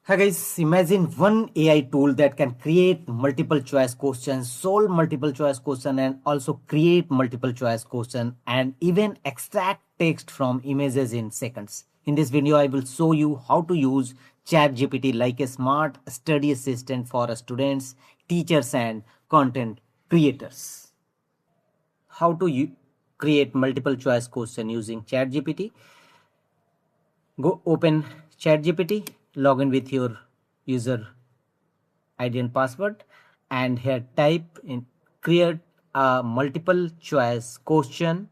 Hi guys, imagine one AI tool that can create multiple choice questions, solve multiple choice question and also create multiple choice question and even extract text from images in seconds. In this video, I will show you how to use ChatGPT like a smart study assistant for students, teachers and content creators. How to create multiple choice question using ChatGPT? Go open ChatGPT, log in with your user ID and password, and here type in create a multiple choice question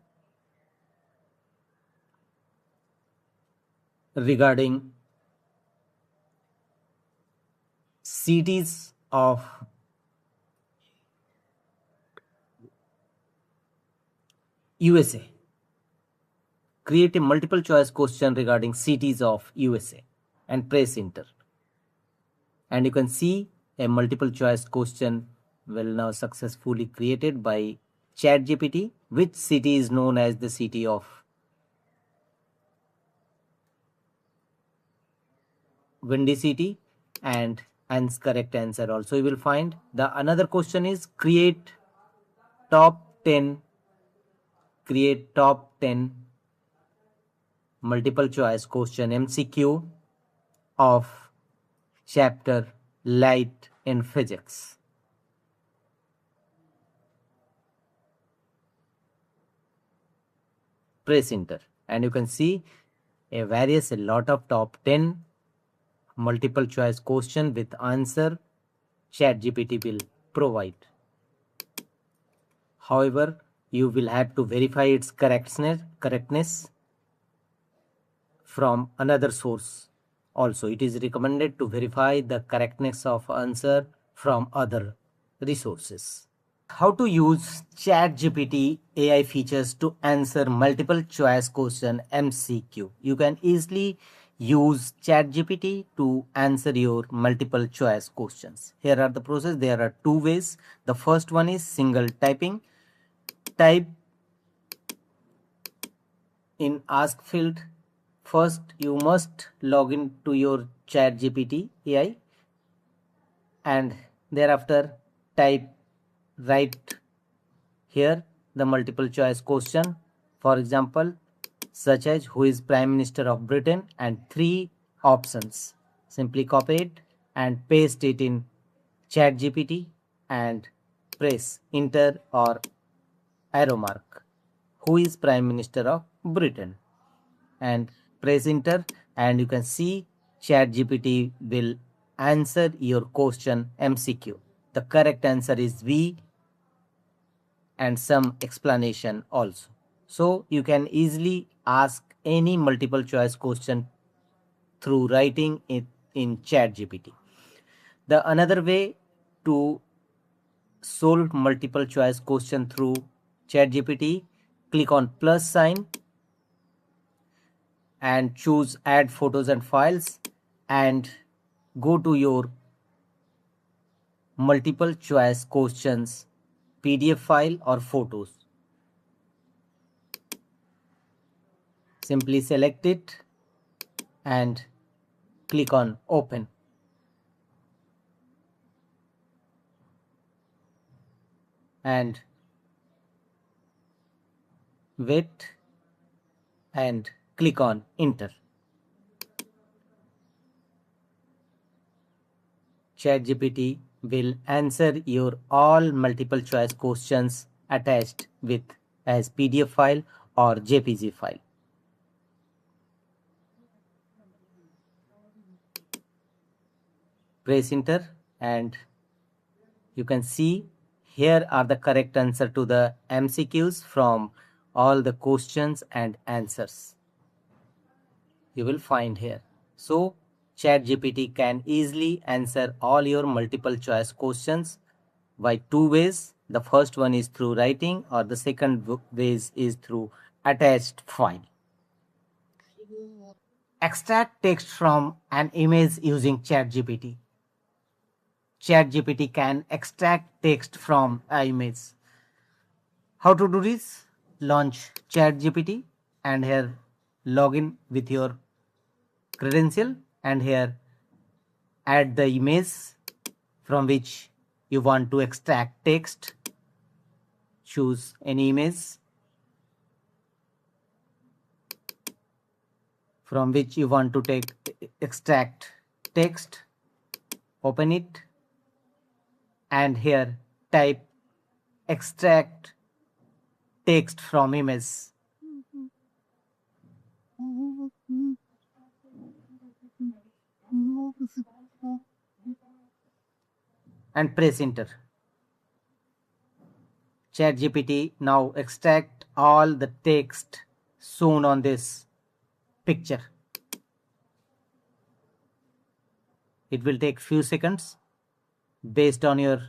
regarding cities of USA. Create a multiple choice question regarding cities of USA and press enter. And you can see a multiple choice question will now successfully created by ChatGPT. Which city is known as the city of Windy City? And correct answer also you will find. The another question is top 10 top 10 multiple choice question MCQ of chapter light in physics. Press enter and you can see a lot of top 10 multiple choice question with answer ChatGPT will provide. However, you will have to verify its correctness from another source. Also, it is recommended to verify the correctness of answer from other resources. How to use ChatGPT AI features to answer multiple choice question MCQ. You can easily use ChatGPT to answer your multiple choice questions. Here are the process. There are two ways. The first one is single typing. Type in ask field. First, you must log in to your ChatGPT AI and thereafter write here the multiple choice question. For example, such as who is Prime Minister of Britain and three options. Simply copy it and paste it in ChatGPT and press enter or arrow mark. Who is Prime Minister of Britain? And press enter and you can see ChatGPT will answer your question MCQ. The correct answer is V and some explanation also. So you can easily ask any multiple choice question through writing it in ChatGPT. The another way to solve multiple choice question through ChatGPT, click on plus sign and choose add photos and files and go to your multiple choice questions PDF file or photos. Simply select it and click on open. And wait and click on enter. ChatGPT will answer your all multiple choice questions attached with as PDF file or JPG file. Press enter and you can see here are the correct answer to the MCQs from all the questions and answers you will find here. So ChatGPT can easily answer all your multiple choice questions by two ways. The first one is through writing or the second ways is through attached file. Extract text from an image using ChatGPT. ChatGPT can extract text from an image. How to do this? Launch ChatGPT and here log in with your credential and here add the image from which you want to extract text. Choose any image from which you want to extract text. Open it and here type extract text from image. And press enter. ChatGPT now extract all the text shown on this picture. It will take few seconds based on your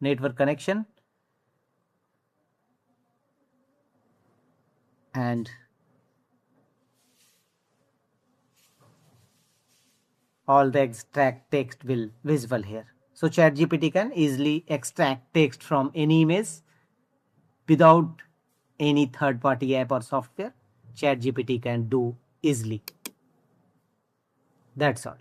network connection. And all the extract text will visible here. So ChatGPT can easily extract text from any image without any third-party app or software. ChatGPT can do easily. That's all.